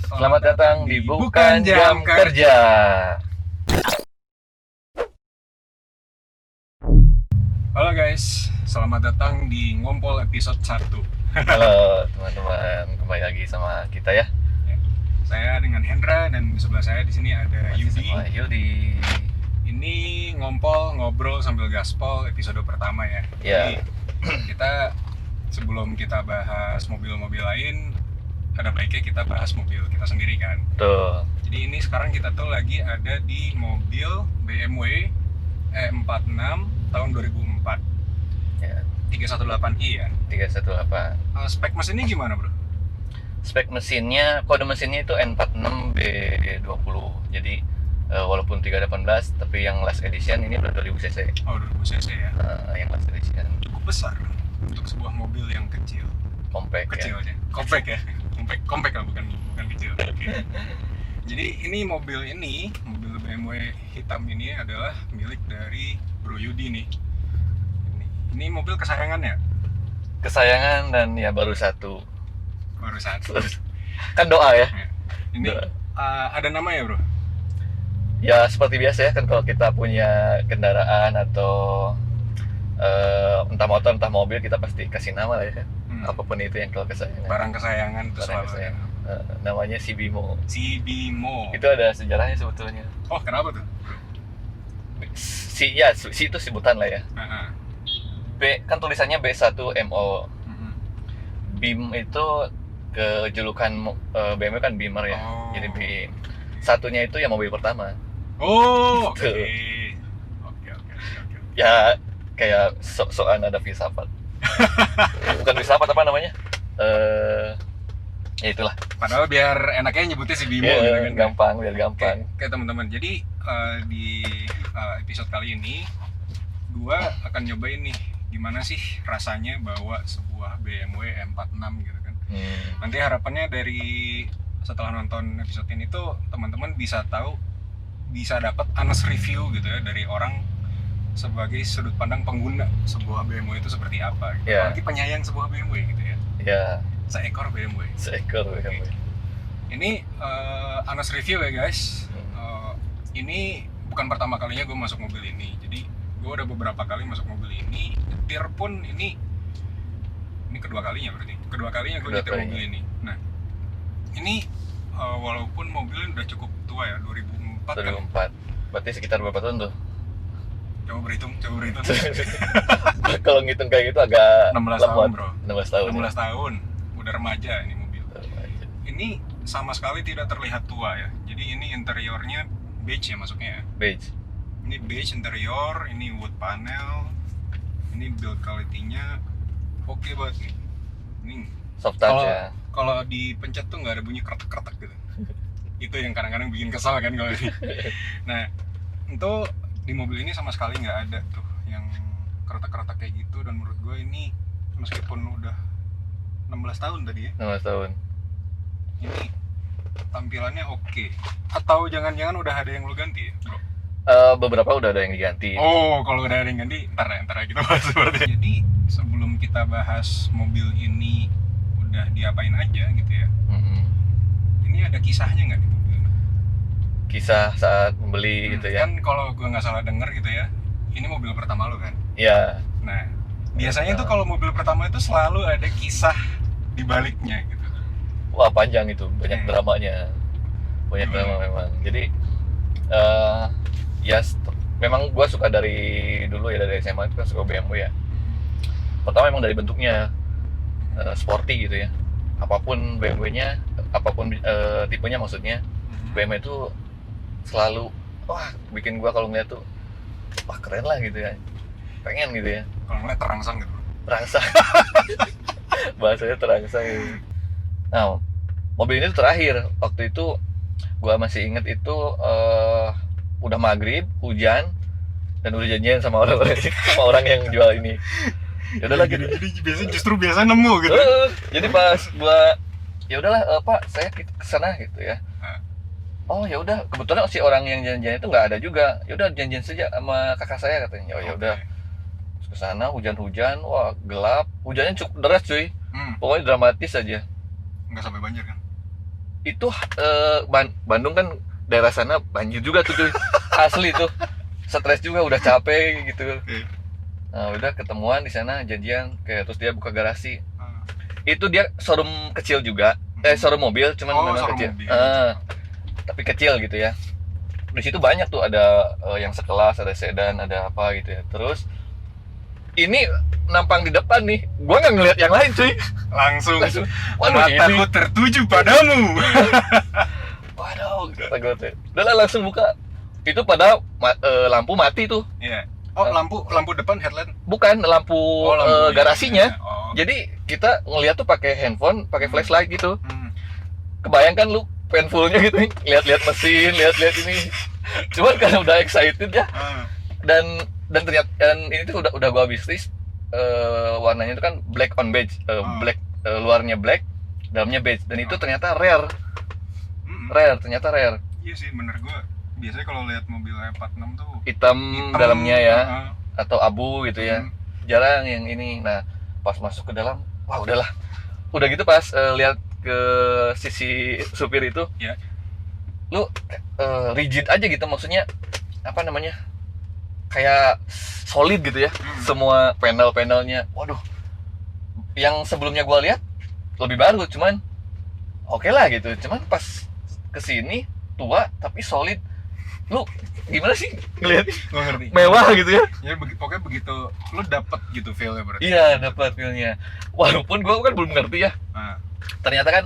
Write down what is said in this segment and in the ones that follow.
Selamat datang di Bukan Jam Kerja. Halo guys, selamat datang di Ngompol episode 1. Halo teman-teman, kembali lagi sama kita ya. Saya dengan Hendra dan di sebelah saya di sini ada Yudi. Sama Yudi. Ini ngompol ngobrol sambil gaspol episode pertama ya. Ya. Jadi kita sebelum kita bahas mobil-mobil lain, ada baiknya kita bahas mobil kita sendiri kan. Tuh. Jadi ini sekarang kita tuh lagi ada di mobil BMW E46 tahun 2004. Ya. 318i ya. 318. Spek mesinnya gimana bro? Spek mesinnya, kode mesinnya itu N46B20. Jadi walaupun 318 tapi yang last edition ini udah 2000 cc. Oh 2000 cc ya. Yang last edition Cukup besar untuk sebuah mobil yang kecil. compact Kecil ya. aja. Compact ya. Compact lah bukan kecil. Okay. Jadi ini mobil BMW hitam ini adalah milik dari Bro Yudi nih. Ini mobil kesayangan ya? Kesayangan dan ya baru satu. Baru satu. Kan doa ya. Ini Doa. ada nama ya bro? Ya seperti biasa ya kan kalau kita punya kendaraan atau entah motor entah mobil kita pasti kasih nama lah ya. Apapun itu yang kalau kesayangan. Barang kesayangan itu Barang selalu kesayangan. Namanya si Bimo. Si Bimo. Itu ada sejarahnya sebetulnya. Oh kenapa tuh? Si itu sebutan lah ya. Kan tulisannya B1MO. BIM itu kejulukan BMW kan Beamer ya. Oh. Jadi BIM. Satunya itu ya mobil pertama. Oh, oke. Tuh. Oke. Ya kayak sok-sokan ada filsafat. Bukan filsafat apa namanya? Ya itulah. Padahal biar enaknya nyebutnya si Bimo Ya, gitu kan. gampang, biar gampang. Oke teman-teman, jadi di episode kali ini gua akan nyobain nih gimana sih rasanya bawa sebuah BMW M46 gitu kan. Nanti harapannya dari setelah nonton episode ini tuh teman-teman bisa tahu, bisa dapat honest review gitu ya dari orang sebagai sudut pandang pengguna sebuah BMW itu seperti apa gitu. Yeah. Apalagi penyayang sebuah BMW gitu ya. Ya, Seekor BMW. seekor BMW. Ini honest review ya guys. Ini bukan pertama kalinya gue masuk mobil ini. Jadi gue udah beberapa kali masuk mobil ini. Nyetir pun ini kedua kalinya berarti. Kedua kalinya gue nyetir mobil ini. Nah ini walaupun mobilnya udah cukup tua ya, 2004 kan. 2004. Berarti sekitar berapa tahun tuh? Coba berhitung. Kalau ngitung kayak gitu agak 16 lemot. tahun bro. 16 tahun. 16 Ya. tahun. Udah remaja ini mobil. Remaja. Ini sama sekali tidak terlihat tua ya. Jadi ini interiornya beige ya masuknya ya. Beige. Ini beige interior, ini wood panel, ini build quality-nya oke banget nih. Ini Soft touch ya. kalau dipencet tuh nggak ada bunyi kretek-kretek gitu. Itu yang kadang-kadang bikin kesal kan kalau ini. Nah, itu di mobil ini sama sekali nggak ada tuh yang kretek-kretek kayak gitu, dan menurut gue ini meskipun udah 16 tahun tadi ya. 16 tahun. Ini tampilannya oke. Atau jangan-jangan udah ada yang lu ganti ya, bro? Beberapa udah ada yang diganti. Oh, kalau udah ada yang ganti, ntar ya kita bahas berarti. Jadi sebelum kita bahas mobil ini udah diapain aja gitu ya. Ini ada kisahnya nggak di mobil? Kisah saat membeli gitu ya. Kan kalau gue nggak salah denger gitu ya, ini mobil pertama lo kan? Ya. Nah, biasanya tuh kalau mobil pertama itu selalu ada kisah di baliknya gitu. Wah panjang itu, banyak dramanya. Banyak drama memang. Jadi memang gue suka dari dulu ya, dari SMA itu kan suka BMW ya. Pertama memang dari bentuknya sporty gitu ya. Apapun BMW-nya, apapun tipenya maksudnya, BMW itu selalu bikin gue kalau ngeliat tuh keren lah gitu ya. Pengen gitu ya. Kalau ngeliat terangsang gitu. Terangsang. Bahasanya terangsang gitu. Nah, mobil ini tuh terakhir waktu itu gue masih inget itu udah maghrib, hujan, dan udah janjian sama orang yang jual ini. Ya udahlah gitu. Jadi biasa nemu gitu. Jadi pas gue ya udahlah Pak, saya kesana gitu ya. Oh ya udah, kebetulan si orang yang janjian itu nggak ada juga. Ya udah janjian saja sama kakak saya katanya. Oh ya udah. Ke sana hujan-hujan, wah gelap, hujannya cukup deras cuy. Pokoknya dramatis aja. Nggak sampai banjir kan? itu Bandung kan daerah sana banjir juga tuh cuy. Asli tuh. Stres juga, udah capek gitu. Nah, udah ketemuan di sana, janjian kayak, terus dia buka garasi. Itu dia showroom kecil juga. Showroom mobil cuman memang kecil. Tapi kecil gitu ya. Di situ banyak tuh, ada yang sekelas, ada sedan, ada apa gitu ya. Terus ini nampang di depan nih, gua nggak ngeliat yang lain cuy. Langsung Waduh, mataku tertuju padamu. Waduh, kata gue tuh. Udah lah, langsung buka. Itu pada lampu mati tuh. Iya. Oh, lampu depan headlamp. Bukan, lampu, garasinya. Ya. Oh. Jadi kita ngeliat tuh pakai handphone, pakai flashlight gitu. Kebayangkan lu painfulnya gitu nih, lihat-lihat mesin, lihat-lihat ini. Cuman karena udah excited ya. Dan ternyata, dan ini tuh udah gua habis list. Warnanya itu kan black on beige, black, luarnya black, dalamnya beige, dan itu ternyata rare. Ternyata rare. Iya sih, bener, gua biasanya kalau lihat mobil 46 tuh hitam dalamnya ya, atau abu gitu ya. Jarang yang ini. Nah, pas masuk ke dalam, wah udahlah. Udah gitu pas lihat ke sisi supir itu, ya. Lu rigid aja gitu, maksudnya apa namanya? Kayak solid gitu ya. Semua panel-panelnya. Waduh. Yang sebelumnya gua lihat lebih baru, cuman oke lah gitu. Cuman pas kesini tua tapi solid. Lu gimana sih ngeliat? Gua ngerti. Mewah gitu ya. Ya pokoknya begitu lu dapet gitu feel-nya berarti. Iya, dapat feel-nya. Walaupun gua kan belum ngerti ya. Ternyata kan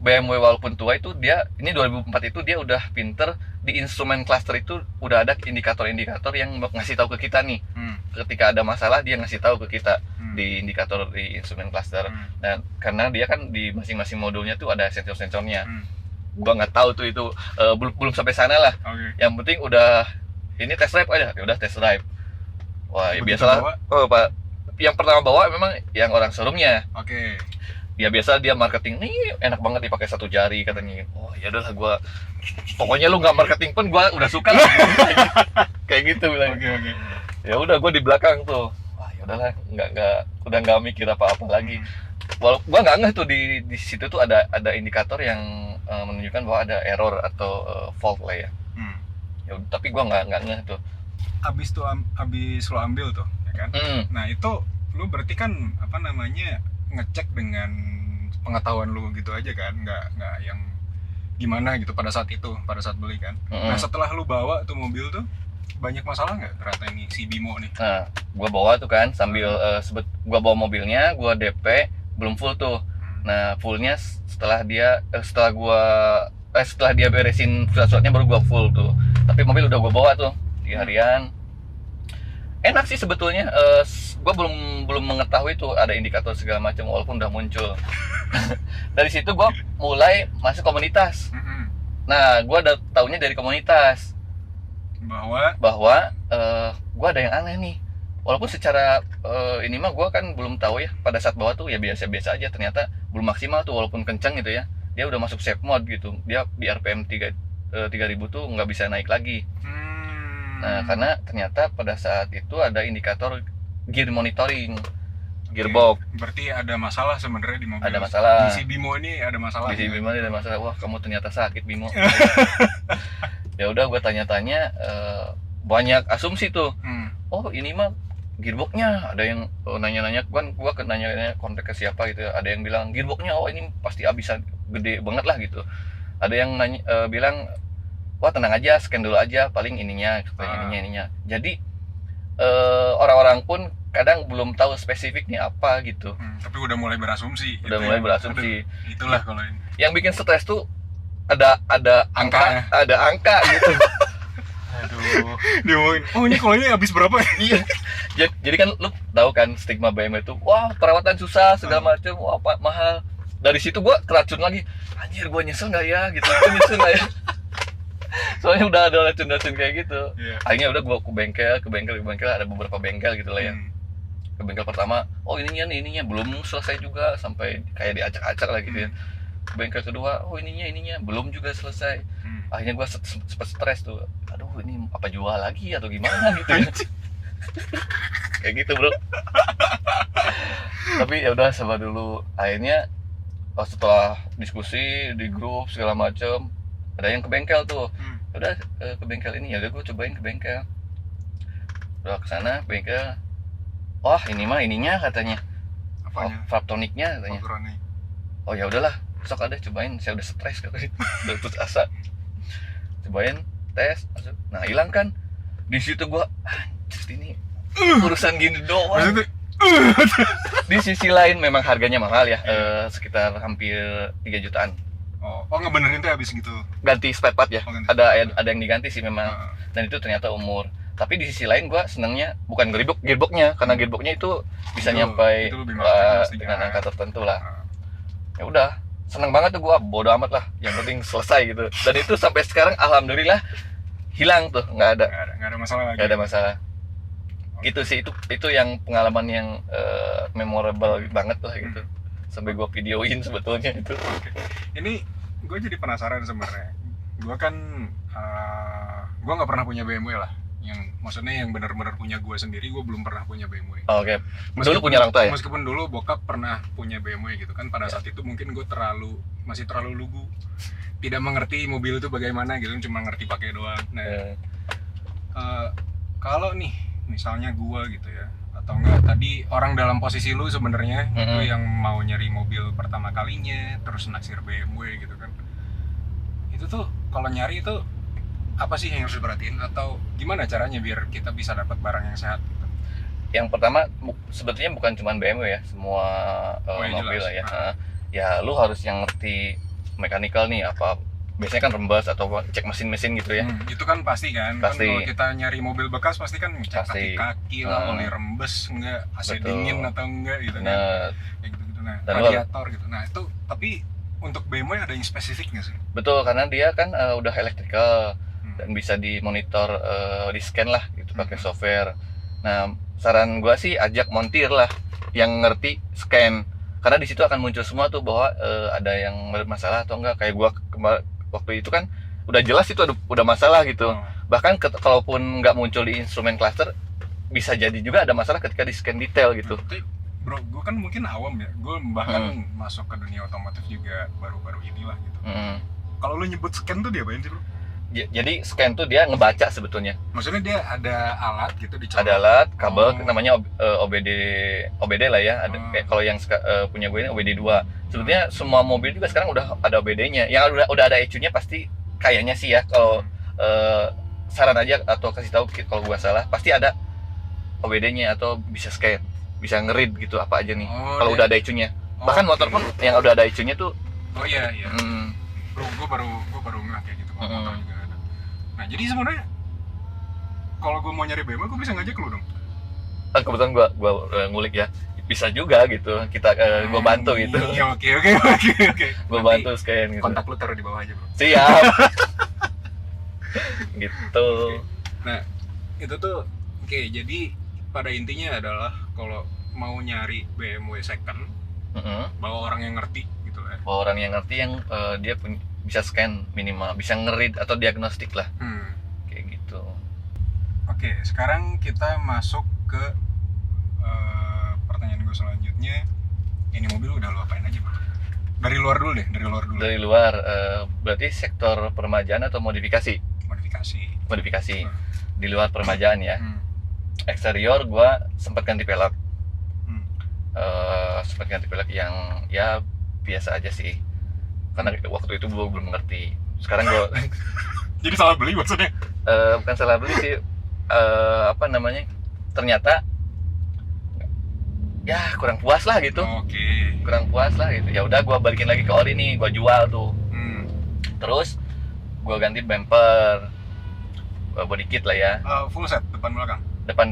BMW walaupun tua itu, dia ini 2004 itu dia udah pinter di instrumen cluster itu, udah ada indikator-indikator yang ngasih tahu ke kita nih. Ketika ada masalah dia ngasih tahu ke kita di indikator di instrumen cluster. Dan karena dia kan di masing-masing modulnya tuh ada sensor-sensornya. Gua nggak tahu tuh itu, belum sampai sana lah. Yang penting udah ini test drive aja, ya udah test drive. Wah, ya biasalah. Oh, Pak. Yang pertama bawa memang yang orang showroomnya. Ya biasa dia marketing, nih enak banget dipakai satu jari katanya. Oh ya udahlah, gua pokoknya lu nggak marketing pun gua udah suka lah. Kayak gitu bilang. Ya udah, gua di belakang tuh. Wah ya udahlah, udah nggak mikir apa-apa lagi. Walaupun gua nggak ngeh tuh di situ tuh ada indikator yang menunjukkan bahwa ada error atau fault lah ya. Ya tapi gua nggak ngeh tuh. Abis lo ambil tuh, ya kan? Nah itu lu berarti kan apa namanya, ngecek dengan pengetahuan lu gitu aja kan, nggak yang gimana gitu pada saat beli kan. Nah setelah lu bawa tuh mobil tuh, banyak masalah nggak ternyata ini si Bimo nih? Nah gua bawa tuh kan sambil gua bawa mobilnya, gua DP belum full tuh. Nah fullnya setelah dia beresin surat-suratnya baru gua full tuh. Tapi mobil udah gua bawa tuh 3 harian. Enak sih sebetulnya. Gua belum mengetahui tuh ada indikator segala macam walaupun udah muncul. Dari situ gua mulai masuk komunitas. Nah gua udah taunya dari komunitas bahwa gua ada yang aneh nih. Walaupun secara ini mah gua kan belum tahu ya, pada saat bawa tuh ya biasa-biasa aja, ternyata belum maksimal tuh walaupun kencang gitu ya. Dia udah masuk safe mode gitu. Dia di RPM 3000 tuh nggak bisa naik lagi. Nah, karena ternyata pada saat itu ada indikator gear monitoring, gearbox. Berarti ada masalah sebenarnya di mobil. Ada masalah. Di si Bimo ini ada masalah. Di si Bimo ini ada masalah. Wah, kamu ternyata sakit, Bimo. Ya udah, gue tanya-tanya, banyak asumsi tuh. Oh, ini mah gearboxnya. Ada yang nanya-nanya, gua nanya-nanya kontak ke siapa gitu. Ada yang bilang gearboxnya, oh ini pasti abisan gede banget lah gitu. Ada yang nanya, bilang, wah tenang aja, scan dulu aja, paling ininya. Jadi orang-orang pun kadang belum tahu spesifiknya apa gitu. Tapi udah mulai berasumsi. Mulai berasumsi. Aduh, itulah kalau ini. Yang bikin stres tuh ada angka gitu. Aduh. Dia ngomongin, oh ini kalau ini habis berapa ya? Iya. Jadi kan lu tahu kan stigma BMW itu, wah perawatan susah segala macam, wah mahal. Dari situ gua keracun lagi. Anjir, gua nyesel nggak ya gitu. Soalnya udah ada racun-racun kayak gitu. Akhirnya udah gua ke bengkel, ada beberapa bengkel gitu lah ya. Ke bengkel pertama, oh ininya belum selesai juga, sampai kayak diacak-acak lah gitu ya. Ke bengkel kedua, oh ininya belum juga selesai. Akhirnya gua sempet stres tuh. Aduh, ini apa jual lagi atau gimana gitu ya. Kayak gitu, Bro. Tapi ya udah, sabar dulu. Akhirnya setelah diskusi di grup segala macem, ada yang ke bengkel tuh. Udah ke bengkel ini, ya udah gue cobain ke bengkel. Udah kesana bengkel, wah ini mah ininya katanya, Valvetronicnya katanya. Oh ya udahlah, sok ada cobain, saya udah stres katanya. Udah putus asa. Cobain, tes, masuk. Nah hilang kan. Di situ gua anjir ini urusan gini doang. Di sisi lain memang harganya mahal ya, sekitar hampir 3 jutaan. Oh ngebenerin tuh habis gitu. Ganti spare part ya. Ada yang diganti sih memang. Dan itu ternyata umur. Tapi di sisi lain gua senengnya bukan gearboxnya, karena gearboxnya itu bisa nyampai dengan angka tertentu lah. Ya udah, seneng banget tuh gua, bodo amat lah, yang penting selesai gitu. Dan itu sampai sekarang alhamdulillah hilang tuh, nggak ada masalah lagi. Nggak ada masalah. Gitu sih, itu yang pengalaman yang memorable banget lah gitu. Sampai gua videoin sebetulnya itu. Ini gue jadi penasaran sebenarnya. Gue kan gue nggak pernah punya BMW lah. Yang maksudnya yang benar-benar punya gue sendiri, gue belum pernah punya BMW. Oke. Dulu punya orang tua ya? Meskipun dulu bokap pernah punya BMW gitu kan, pada saat itu mungkin gue masih terlalu lugu, tidak mengerti mobil itu bagaimana gitu, cuma ngerti pakai doang. Nah, kalau nih misalnya gue gitu ya, atau enggak tadi orang dalam posisi lu sebenarnya itu yang mau nyari mobil pertama kalinya, terus naksir BMW gitu kan, itu tuh kalau nyari itu apa sih yang harus diperhatiin, atau gimana caranya biar kita bisa dapat barang yang sehat gitu? Yang pertama sebetulnya bukan cuma BMW ya, semua mobil lah ya. Ya lu harus yang ngerti mekanikal nih, apa biasanya kan rembes atau cek mesin-mesin gitu ya. Itu kan pasti kan. Pasti. Kan kalau kita nyari mobil bekas pasti kan cek kaki-kaki lah, oli rembes enggak, AC dingin atau enggak gitu kan. Kayak gitu-gitu. Nah, radiator gitu. Nah, itu tapi untuk BMW ada yang spesifik nggak sih? Betul, karena dia kan udah electrical dan bisa dimonitor, di scan lah gitu pakai software. Nah, saran gua sih ajak montir lah yang ngerti scan, karena di situ akan muncul semua tuh bahwa ada yang bermasalah atau enggak. Kayak gua waktu itu kan udah jelas itu udah masalah gitu. Bahkan kalaupun nggak muncul di instrumen cluster, bisa jadi juga ada masalah ketika di scan detail gitu. Bro, gue kan mungkin awam ya, gue bahkan masuk ke dunia otomotif juga baru-baru inilah gitu. Kalau lu nyebut scan tuh dia apain sih bro? Jadi scan tuh dia ngebaca sebetulnya. Maksudnya dia ada alat gitu dicolok. Ada alat, kabel, namanya OBD lah ya. Kalau yang punya gue ini OBD 2. Sebetulnya semua mobil juga sekarang udah ada OBD-nya. Yang udah ada ECU-nya pasti kayaknya sih ya. Kalau saran aja atau kasih tahu kalau gue salah, pasti ada OBD-nya atau bisa scan, bisa nge-read gitu apa aja nih. Kalau udah ada ECU-nya. Bahkan motor pun yang udah ada ECU-nya tuh. Oh iya. Bro, gue baru nggak kayak gitu. Motor juga. Nah jadi sebenarnya kalau gue mau nyari BMW, gue bisa ngajak lu dong. Kebetulan gue ngulik ya, bisa juga gitu. Gue bantu gitu. Oke. Gue bantu scan gitu. Kontak lu taruh di bawah aja bro. Siap. Gitu. Nah itu tuh oke. Jadi pada intinya adalah kalau mau nyari BMW second, bawa orang yang ngerti gitu ya. Bawa orang yang ngerti yang dia bisa scan minimal, bisa nge-read atau diagnostik lah. Kayak gitu. Oke, sekarang kita masuk ke pertanyaan gue selanjutnya. Ini mobil udah lo apain aja bro? Dari luar dulu deh, dari luar. Berarti sektor peremajaan atau modifikasi? Modifikasi. Di luar peremajaan ya. Eksterior gue sempat ganti pelek. Sempat ganti pelek yang ya biasa aja sih. Karena waktu itu gue belum ngerti. Sekarang gue jadi salah beli maksudnya? Bukan salah beli sih, ternyata ya kurang puas lah gitu. Kurang puas lah gitu. Ya udah gue balikin lagi ke ori nih, gue jual tuh. Terus gue ganti bumper, body kit lah ya. Full set depan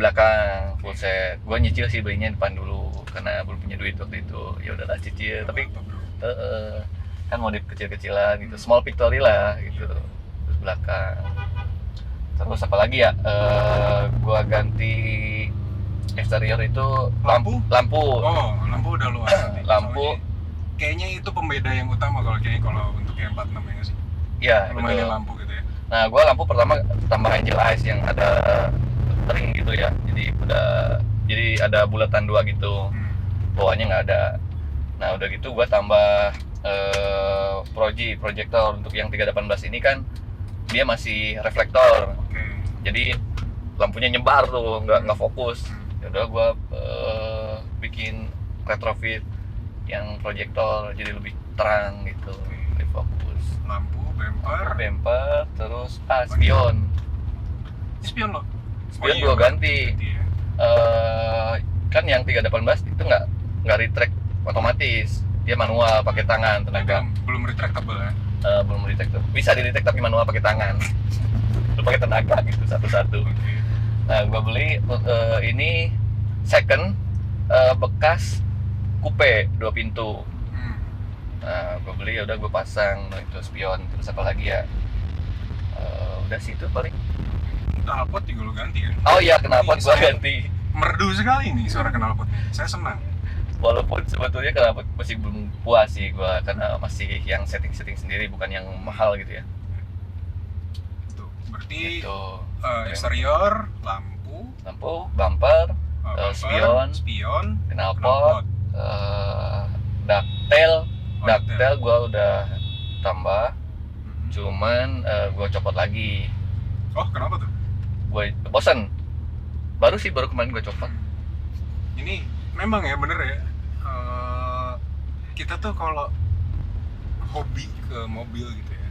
belakang full set. Gue nyicil sih belinya depan dulu karena belum punya duit waktu itu. Ya udahlah cicil, tapi kan modif kecil-kecilan gitu, small victory lah gitu. Terus belakang, terus apa lagi ya, gua ganti eksterior itu lampu. Oh, lampu udah luas. Lampu kayaknya itu pembeda yang utama kalau untuk yang 46 ya nggak sih? Iya, lumayan lampu gitu ya. Nah gua lampu pertama tambah angel eyes yang ada ring gitu ya, jadi ada bulatan 2 gitu. Bawahnya nggak ada. Nah udah gitu gua tambah projector untuk yang 318 ini kan dia masih reflektor. Oke. Jadi lampunya nyebar tuh, nggak fokus. Ya udah gua bikin retrofit yang proyektor jadi lebih terang gitu, lebih fokus. Lampu, Bumper, terus spion. Spion lo. Spion gua ganti. Iya. Kan yang 318 itu nggak retract otomatis, dia manual pakai tangan tenaga. Belum retractable ya. Belum retract, bisa di retract tapi manual pakai tangan. Lu pakai tenaga gitu satu-satu. Oke. Nah, gua beli ini second bekas coupe 2 pintu. Nah, gue beli, udah gue pasang itu spion. Terus apa lagi ya? Udah sih itu paling. Knalpot juga lo ganti ya? Oh iya, knalpot gue ganti. Merdu sekali nih suara knalpotnya. Saya senang. Walaupun sebetulnya knalpot masih belum puas sih gue, karena masih yang setting sendiri, bukan yang mahal gitu ya. Tuh, berarti Gitu. Eksterior, lampu, bumper, spion, knalpot, ductile. Ductile gue udah tambah, cuman gue copot lagi. Oh, kenapa tuh? Gue bosan. Baru kemarin gue copot. Ini memang ya bener ya. Kita tuh kalau hobi ke mobil gitu ya,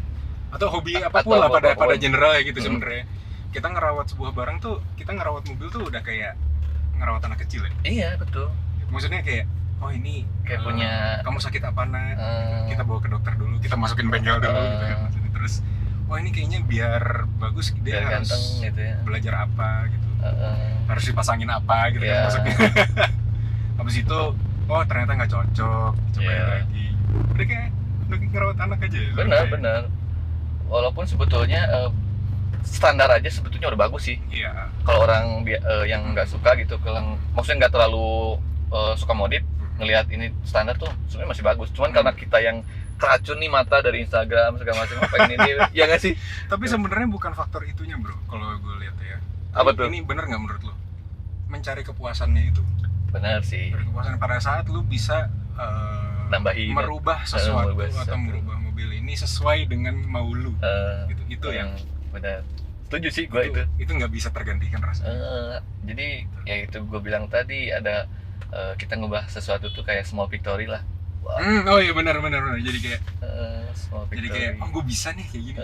atau hobi apapun lah pada generalnya gitu sebenarnya. Kita ngerawat sebuah barang tuh, kita ngerawat mobil tuh udah kayak ngerawat anak kecil ya. Iya betul. Maksudnya kayak, oh ini Kayak punya kamu sakit apa nak? Kita bawa ke dokter dulu, kita masukin bengkel dulu gitu kan. Terus, oh ini kayaknya biar bagus dia biar harus ganteng gitu ya. belajar apa gitu. Harus dipasangin apa gitu kan maksudnya. Habis itu, oh ternyata nggak cocok, cobain lagi. Udah kayak ngerawat anak aja ya. Benar. Walaupun sebetulnya standar aja sebetulnya udah bagus sih. Iya. Kalau orang yang nggak suka gitu, maksudnya nggak terlalu suka modif, ngelihat ini standar tuh sebenarnya masih bagus. Cuman karena kita yang keracun nih mata dari Instagram segala macam, pengen ini ya nggak sih? Tapi sebenarnya bukan faktor itunya bro, kalau gue lihat ya. Apa tuh? Ini bener nggak menurut lo? Mencari kepuasannya itu. Benar sih. Mencari kepuasan pada saat lu bisa nambahin merubah sesuatu atau merubah mobil ini sesuai dengan mau lu. Gitu. Itu yang benar. Setuju sih gue itu. Itu nggak bisa tergantikan rasanya. Jadi ya itu gue bilang tadi, ada kita ngubah sesuatu tuh kayak small victory lah. Wow. Oh iya benar. Jadi kayak small victory. Jadi kayak oh gue bisa nih kayak gini.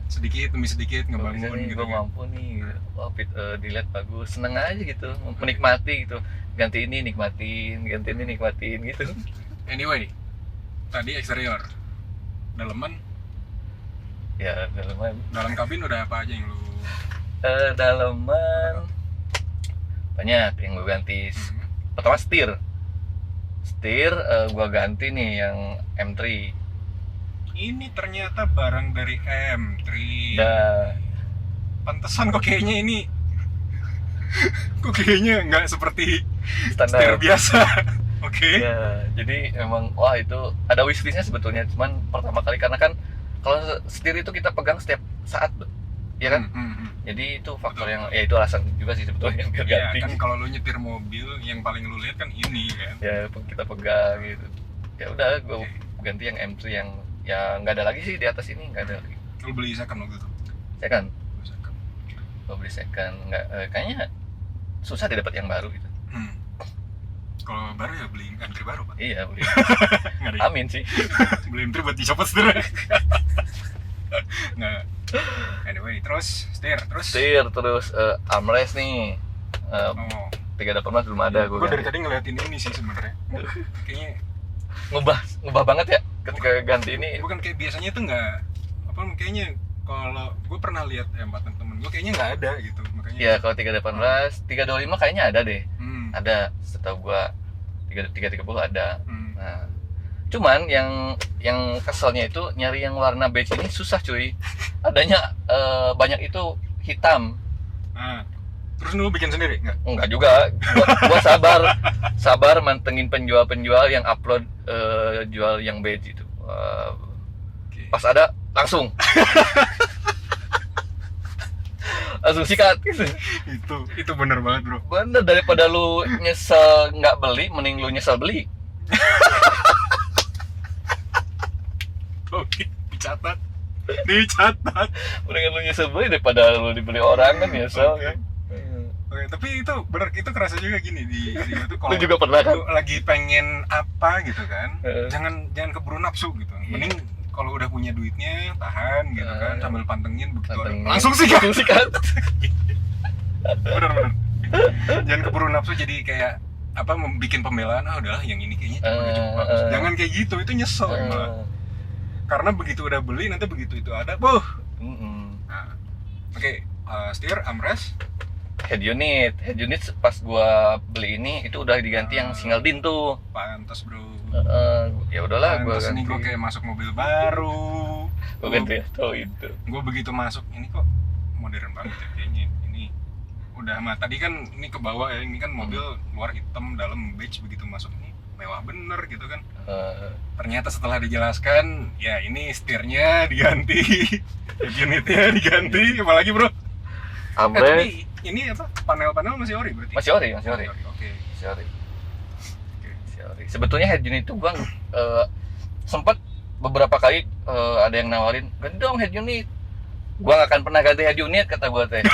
Sedikit demi sedikit ngebangun nih, gitu. Gue mampu nih. Wah, dilihat bagus, seneng aja gitu, menikmati gitu. Ganti ini nikmatin gitu. Anyway, tadi eksterior. Daleman? Ya, daleman. Dalam kabin udah apa aja yang lu? Daleman banyak yang gue ganti. Pertama setir gue ganti nih yang M3. Ini ternyata barang dari M3. Pantesan kok kayaknya ini nggak seperti standar setir biasa. Oke. Ya, jadi emang wah itu ada wishlistnya sebetulnya, cuman pertama kali karena kan kalau setir itu kita pegang setiap saat, ya kan? Jadi itu faktor yang ya itu alasan juga sih sebetulnya biar ganti. Kan kalau lu nyetir mobil yang paling lu lihat kan ini kan. Ya kita pegang gitu. Ya udah gue ganti yang M3 yang ya nggak ada lagi sih di atas ini, nggak ada lagi. Lu beli second mobil tuh? Second. Gue beli second, nggak kayaknya susah didapat yang baru gitu. Kalau baru ya beli M3 baru pak. Iya beli. Amin sih. Beli M3 buat dicopot setirnya. Nah, anyway, terus setir, terus armrest nih. 318 belum ada gue. Gue dari tadi ngeliatin ini sih sebenarnya. Kayaknya ngubah banget ya ketika ganti ini. Bukan kayak biasanya tuh nggak apa, kayaknya kalau gue pernah lihat M4 temen gue kayaknya nggak ada gitu, makanya. Iya, kalau 318, 325 kayaknya ada deh. Ada, setahu gue 330 ada. Nah, cuman yang keselnya itu nyari yang warna beige ini susah cuy. Adanya banyak itu hitam. Terus lu bikin sendiri nggak? Enggak juga. Gua sabar mantengin penjual yang upload jual yang beige itu. Pas ada langsung sikat gitu. Itu bener banget bro. Bener, daripada lu nyesel nggak beli, mending lu nyesel beli. dicatat. Mendingan lu nyesel beli daripada lu dibeli orang kan nyesel Oke. kan. Oke, tapi itu bener, itu kerasa juga gini di gua tuh Lu kalau juga pernah kan? lu lagi pengen apa gitu kan, Heeh. jangan keburu nafsu gitu. Iya. Mending kalau udah punya duitnya tahan gitu kan, sambil pantengin begitu ada- Pantengin. langsung sih kan. Langsung sikat. Bener. Jangan keburu nafsu jadi kayak apa membikin pembelaan, udahlah yang ini kayaknya udah cukup bagus. Jangan kayak gitu, itu nyesel malah. Karena begitu udah beli nanti begitu itu ada, Nah, oke, setir, armrest, Head unit pas gua beli ini itu udah diganti yang single din tuh. pantas bro. Ya udahlah gua Pantas ganti. nih gue kayak masuk mobil baru. Gua ganti tuh itu. Gue begitu masuk ini kok modern banget ya kayaknya. Ini udah mah tadi kan ini ke bawah ya, ini kan mobil luar hitam dalam beige, begitu masuk ini mewah bener gitu kan. Ternyata setelah dijelaskan ya ini setirnya diganti, head unitnya diganti, apalagi bro. Armrest Tapi ini apa, panel-panel masih ori berarti? masih ori. Oke. Masih ori. Sebetulnya head unit itu gua sempat beberapa kali ada yang nawarin ganti dong head unit. Gua nggak akan pernah ganti head unit kata gua teh.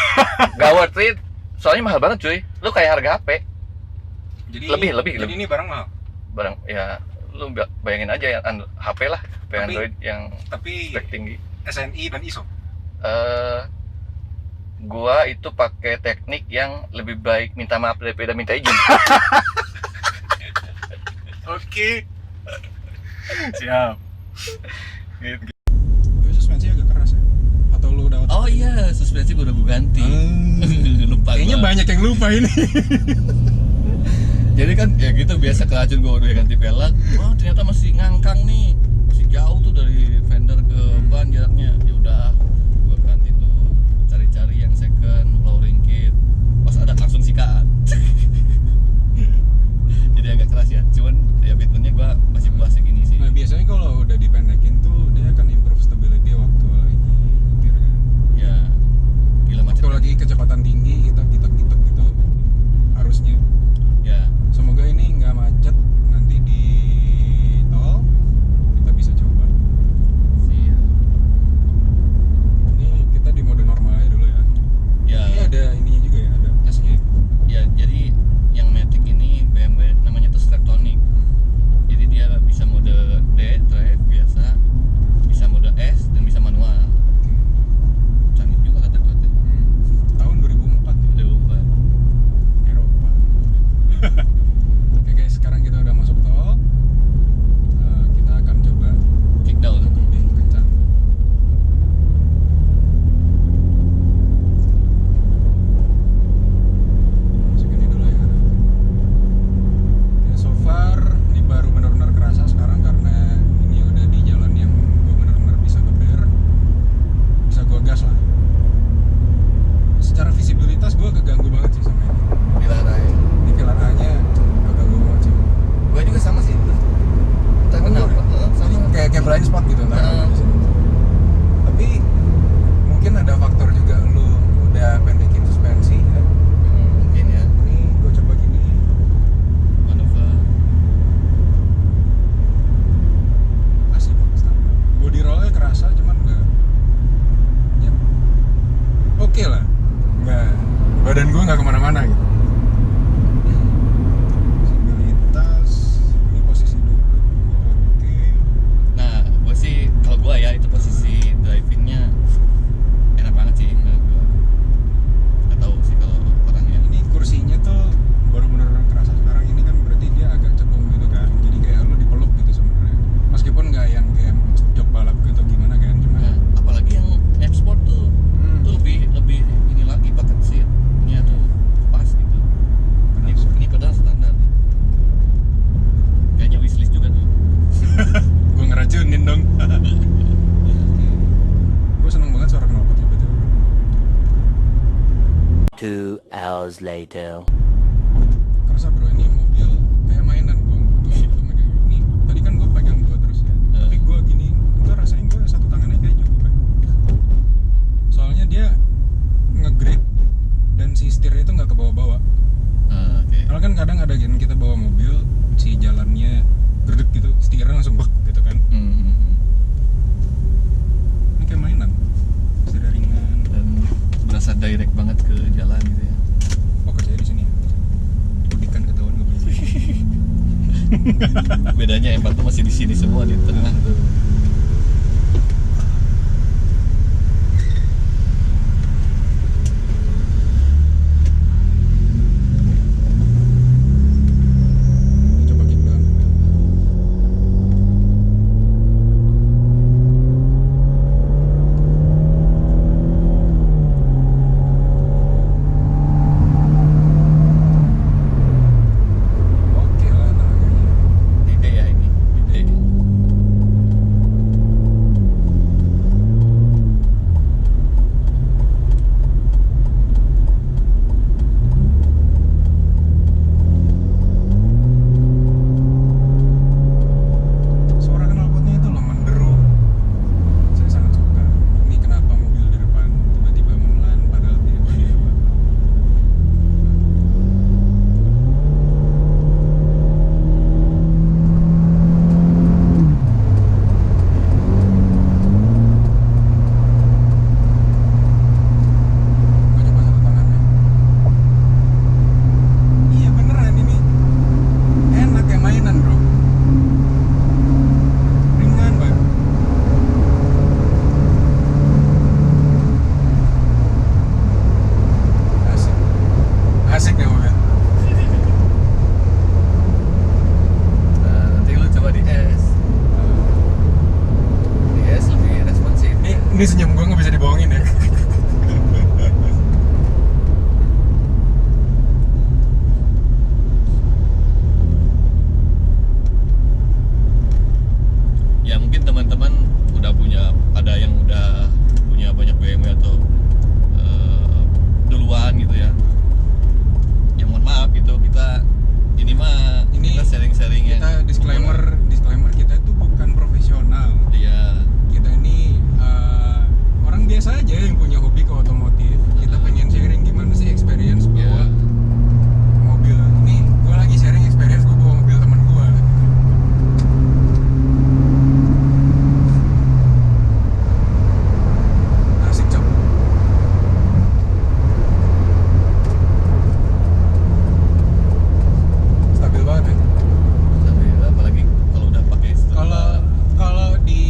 Gak worth it. Soalnya mahal banget cuy. Lu kayak harga HP. Jadi Lebih. ini barang mahal. Barang ya lu bayangin aja yang HP lah, HP Tapi- Android yang Tapi spek tinggi. SNI dan ISO. Gua itu pakai teknik yang lebih baik minta maaf daripada minta izin. Oke. Siap. Gitu. Tapi suspensi agak keras ya? Atau lu udah Oh iya, suspensi gua udah ganti. Lupa Kayaknya gua. banyak yang lupa ini. Jadi kan ya gitu biasa kelacun gua udah ganti pelek. Oh ternyata masih ngangkang nih, masih jauh tuh dari fender ke ban jaraknya. Ya udah, gua ganti tuh, cari-cari yang second, flooring kit. Pas ada langsung sikat. Jadi agak keras ya. Cuman ya fitmentnya gua masih puas segini sih. Nah biasanya kalau udah dipendekin tuh dia akan improve stability waktu lagi nyetir kan. Ya gila macet. Waktu lagi kecepatan tinggi kita gitu harusnya. Ya. Semoga ini nggak macet nanti di tol, kita bisa coba. Siap. Ini kita di mode normal aja dulu ya. Ya. Ini ada ininya juga ya, ada S-nya. Ya jadi yang Matic ini BMW namanya tuh Steptonic. Jadi dia bisa mode D drive biasa, bisa mode S dan bisa manual. Canggih juga kata gue teh. Tahun 2004 tuh, Udah ubah. Eropa. Oke guys, sekarang kita udah masuk tol. Kita akan coba Kick down. lebih kencang. Masuk ini dulu ya. Oke, so far ini baru benar-benar kerasa sekarang karena ini udah di jalan yang gue benar-benar bisa geber, bisa gue gas lah. Secara visibilitas gue keganggu banget sih sama ini. Dilarang. Ini kilat A-nya keganggu banget sih. Gue juga sama sih. Entah kenapa. Sama kayak blind spot gitu entah kenapa di sini. Tapi mungkin ada faktor juga lu udah pendekin suspensi ya. Mungkin ya. Ini gue coba gini. Manuver. Asik standar. Body rollnya kerasa cuman enggak. Ya. Oke lah. Enggak. Badan gue nggak kemana-mana gitu. Visibilitas. Ini posisi duduk. Oke. Nah, gue sih kalau gue ya itu posisi drivingnya enak banget sih menurut gue. Gak tahu sih kalau orangnya. Ini kursinya tuh baru bener-bener kerasa sekarang ini kan, berarti dia agak cekung gitu kan, jadi kayak lu dipeluk gitu sebenarnya, meskipun nggak yang kayak jok balap gitu gimana kan, cuma Nah, apalagi yang M-Sport tuh lebih ini lagi paket seatnya tuh pas gitu. Ini padahal standar. Kayaknya wishlist juga tuh. gue ngeracunin dong. Gue seneng banget suara knalpot tiba-tiba. 2 hours later. Kerasa bro, ini mobil kayak mainan gue megang ini. Tadi kan gue pegang dua terus ya, tapi gue gini, gue rasain gue satu tangannya kayak cukup ya. Soalnya dia nge-grip dan si setirnya itu nggak ke bawah-bawah. Oke. Karena kan kadang ada kan kita bawa mobil, si jalannya gerdek gitu, setirnya langsung bek gitu kan. direct banget ke jalan gitu ya. Oh kerja di sini. Udik kan ketahuan nggak bisa. Bedanya M4 tuh masih di sini semua di tengah tuh. Coba kick down. Oke lah tenaganya. Ide ya ini. Ide. Suara knalpotnya itu loh menderu. Saya sangat suka. Ini kenapa mobil di depan tiba-tiba memelan padahal dia berdepan. Gua coba satu tangannya. Iya beneran ini. Enak kayak mainan bro. Ringan banget. Asik. Asik deh mobil. Nah, nanti lu coba di S. Di S lebih responsif. Ini senyum gue nggak bisa dibohongin ya. Ya mungkin teman-teman udah punya, ada yang udah punya banyak BMW atau duluan gitu ya. Ya mohon maaf gitu, kita ini mah Ini kita sharing-sharing ya. Kita disclaimer kita itu bukan profesional. Iya. Kita ini orang biasa aja yang punya hobi ke otomotif. Kita pengen sharing gimana sih experience bawa mobil. Ini gue lagi sharing experience gue bawa mobil teman gue. Asik cok. Stabil banget ya. Tapi apalagi kalau udah pakai Kalau kalau di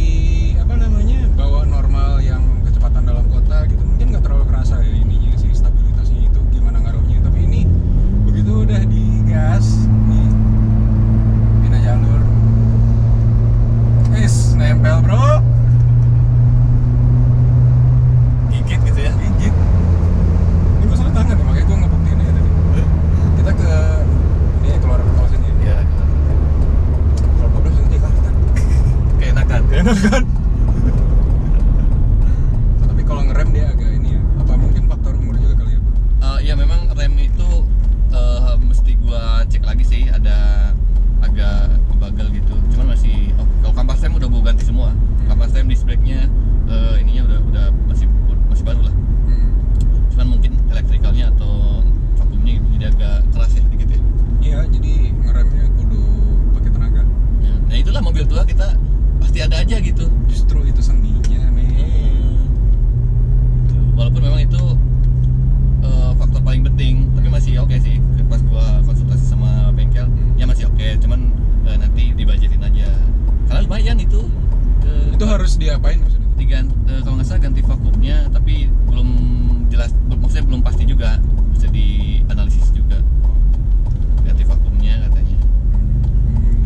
apa namanya bawa normal yang kecepatan dalam kota gitu mungkin nggak terlalu kerasa ya ininya sih stabilitasnya itu gimana ngaruhnya. Tapi ini begitu udah digas nih pindah jalur, nempel bro, gigit gitu ya. gigit. Ini gue salah tangan ya makanya gue ngebuktiinnya ya tadi. Kita ke ini keluar tol sini. Iya. Kalau bablas nanti kan. Keenakan. Enak kan? Tapi kalau ngerem dia agak ini ya. Apa mungkin faktor umur juga kali ya, Pak? Ya memang rem itu mesti gua cek lagi sih, ada agak kebagal gitu. Cuman masih kalau kampas rem udah gua ganti semua. Kampas rem, disc brake-nya ininya udah masih baru lah. Cuman mungkin elektrikalnya atau vakumnya gitu jadi agak keras ya dikit ya. Iya, jadi ngeremnya kudu pakai tenaga. Ya, nah itulah mobil tua kita pasti ada aja gitu. Justru itu seninya, men. Walaupun memang itu faktor paling penting, tapi masih oke sih. Pas gua konsultasi sama bengkel, ya masih oke. Cuman nanti dibajetin aja. Karena lumayan itu. Itu harus diapain maksudnya? Kalau nggak salah ganti vakumnya, tapi belum jelas, maksudnya belum pasti juga. Bisa dianalisis juga. Ganti vakumnya katanya.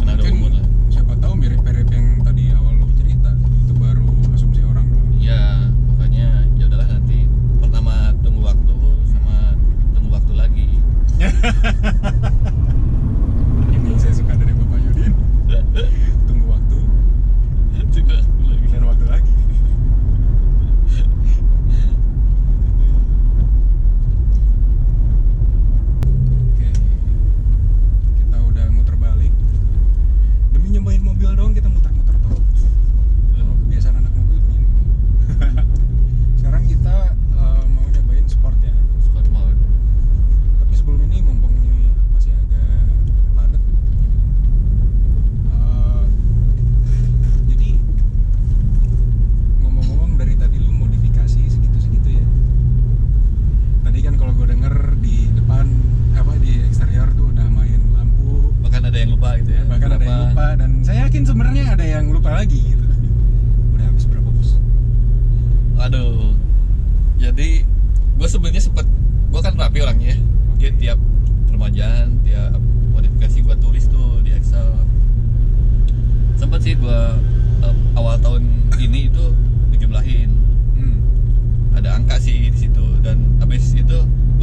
Karena udah Mungkin umur lah. siapa tahu mirip-mirip yang tadi awal lu cerita. Itu baru asumsi orang doang. Iya, makanya ya udahlah nanti pertama tunggu waktu sama tunggu waktu lagi. Ini saya suka dari Bapak Yudin. Tunggu waktu Tunggu waktu lagi. dan waktu lagi.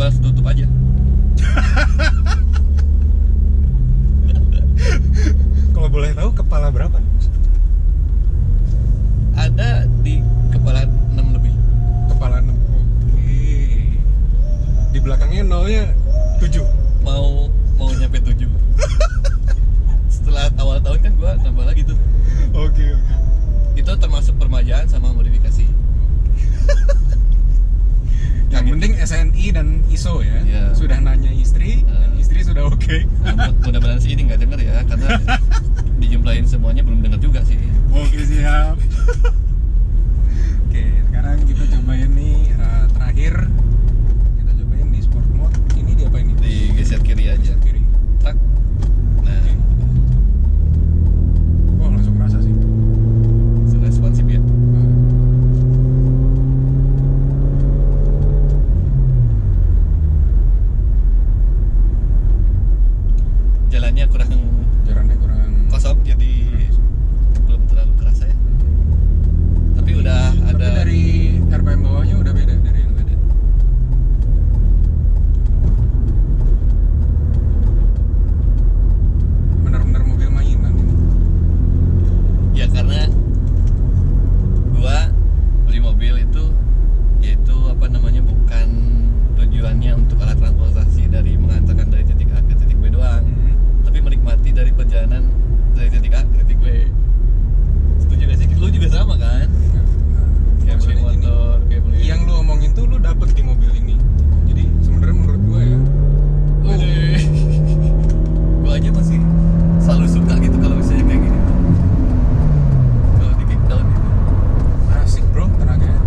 bebas tutup aja. Kalau boleh tahu kepala berapa? Ada di kepala 6 lebih. Kepala 6. Oke. Di belakangnya nolnya 7. Mau nyampe 7. Setelah awal tahun kan gua nambah lagi tuh. Oke. Itu termasuk permajaan sama modifikasi. Yang penting SNI dan ISO ya. Iya. Sudah nanya istri, dan istri sudah oke. Mudah-mudahan sih ini nggak denger ya, karena dijumlahin semuanya belum denger juga sih. Oke, siap. Oke, sekarang kita cobain nih terakhir kita cobain di sport mode. Ini di apa ini? Digeser kiri aja. Geser kiri. Tak. Nah, Oh, langsung kerasa sih. responsif ya. Jalannya Jalannya kurang kosong, jadi belum terlalu kerasa ya. Tapi udah Tapi ada dari RPM bawahnya udah beda dari yang ada. Benar-benar mobil mainan ini. ya, karena gua beli mobil itu yaitu apa namanya, bukan tujuannya untuk alat transportasi dari mengantarkan dari titik A ke titik B doang, tapi menikmati dari perjalanan dari titik A ke titik B. Setuju gak sih? Lu juga sama kan? Kayak beli Maksudnya gini, motor, kayak beli yang lu omongin tuh lu dapet di mobil ini. Jadi sebenarnya menurut gua ya, Waduh. Gua aja masih selalu suka gitu kalau misalnya kayak gini. Kalau di kick down gitu. asik bro tenaganya.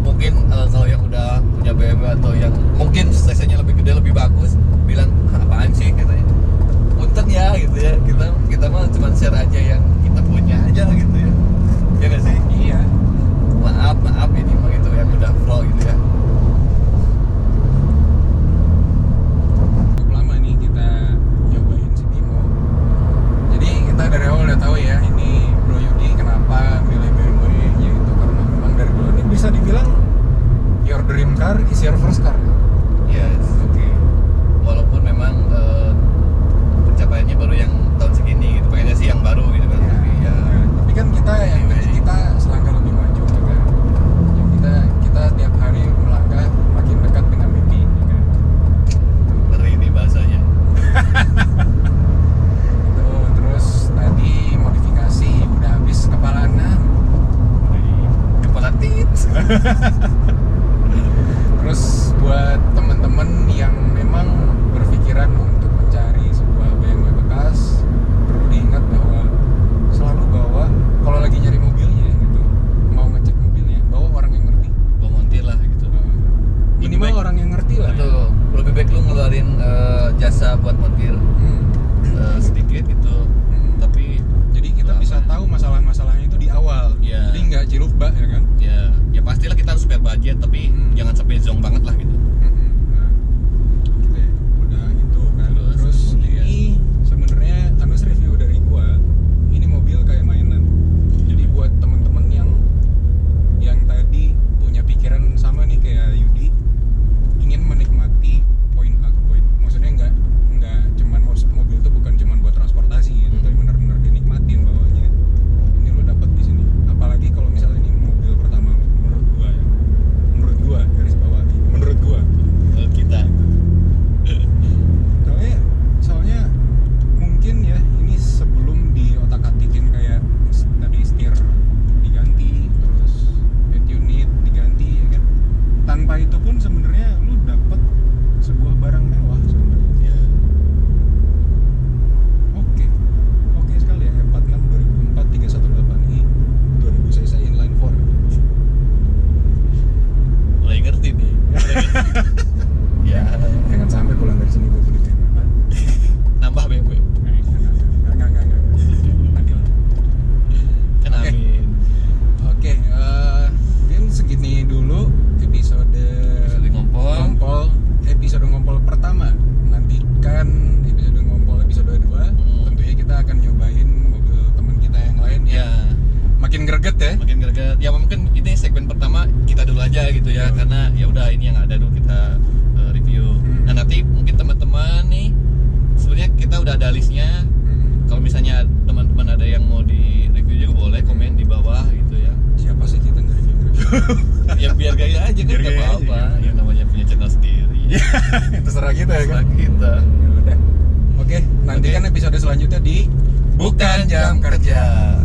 Mungkin kalau yang udah punya BMW atau yang mungkin cc-nya lebih gede, lebih bagus, bilang apaan sih katanya. Punten ya gitu ya. Kita mah cuma share aja yang kita punya aja gitu ya. Ya nggak sih? Iya. Maaf ini mah gitu yang udah flow gitu ya. Cukup lama nih kita nyobain si Bimo. Jadi kita dari awal udah tahu ya ini Bro Yudi kenapa milih BMW, yaitu karena memang dari dulu ini bisa dibilang your dream car is your first car. Yes. Oke. Walaupun memang pencapaiannya baru yang tahun segini gitu. Pengennya sih yang baru gitu kan. Tapi ya Tapi kan kita yang penting kita selangkah lebih maju ya kan. Yang kita tiap hari melangkah makin dekat dengan mimpi ya kan. ngeri nih bahasanya. Itu terus tadi modifikasi udah habis kepala 6. Kepala tit. Terus buat temen-temen yang memang berpikiran untuk mencari sebuah BMW bekas, perlu diingat bahwa selalu bawa, kalau lagi nyari mobilnya gitu, mau ngecek mobilnya, bawa orang yang ngerti. Gua montir lah gitu. Minimal baik. orang yang ngerti lah. Atau lebih baik lu ngeluarin jasa buat montir sedikit gitu. Tapi jadi kita bisa tahu masalah-masalahnya itu di awal. Iya. Jadi nggak ciluk-bak ya kan. Ya pastilah kita harus spare budget, tapi jangan sampai zonk banget lah gitu. Nah, oke, udah itu kan. Terus kemudian- ini sebenarnya Anus review dari gua. Ini mobil kayak mainan. Jadi buat temen-temen yang tadi punya pikiran sama nih kayak Yudi, ingin menikmati poin A ke poin. Maksudnya nggak cuman mobil itu bukan cuman buat transportasi gitu, tapi benar-benar dinikmatin bawahnya. Ini lo dapet di sini. Apalagi kalau misalnya ini mobil pertama lo, menurut gua ya. Menurut gua garis bawahi. Menurut gua. Kita Soalnya mungkin ya ini sebelum diotak-atikin kayak tadi setir diganti, terus head unit diganti ya kan. Tanpa itu pun sebenarnya lu dapet sebuah barang mewah sebenarnya. ya, Oke sekali ya. 46 2004 318i 2000 cc inline 4. mulai ngerti nih. Ya, Jangan sampai pulang dari sini gue beli BMW. nambah BMW. Enggak. Nanti lah. Kan Oke. amin. Oke, mungkin segini dulu episode Episode ngompol. episode ngompol pertama. Nantikan episode ngompol episode 2. Tentunya kita akan nyobain mobil teman kita yang lain Ya, makin greget ya. makin greget. Ya mungkin ini segmen pertama kita dulu aja gitu ya, karena ya udah ini yang ada dulu kita review. Nah nanti mungkin teman-teman nih, sebenarnya kita udah ada listnya. Kalau misalnya teman-teman ada yang mau di review juga boleh komen di bawah gitu ya. Siapa sih kita nge-review? Ya biar gaya aja kan, Biar nggak gaya aja, apa-apa. gitu. Yang namanya punya channel sendiri. Terserah kita ya kan. Terserah kita. Ya udah. Oke, nantikan episode selanjutnya di Bukan Jam Kerja.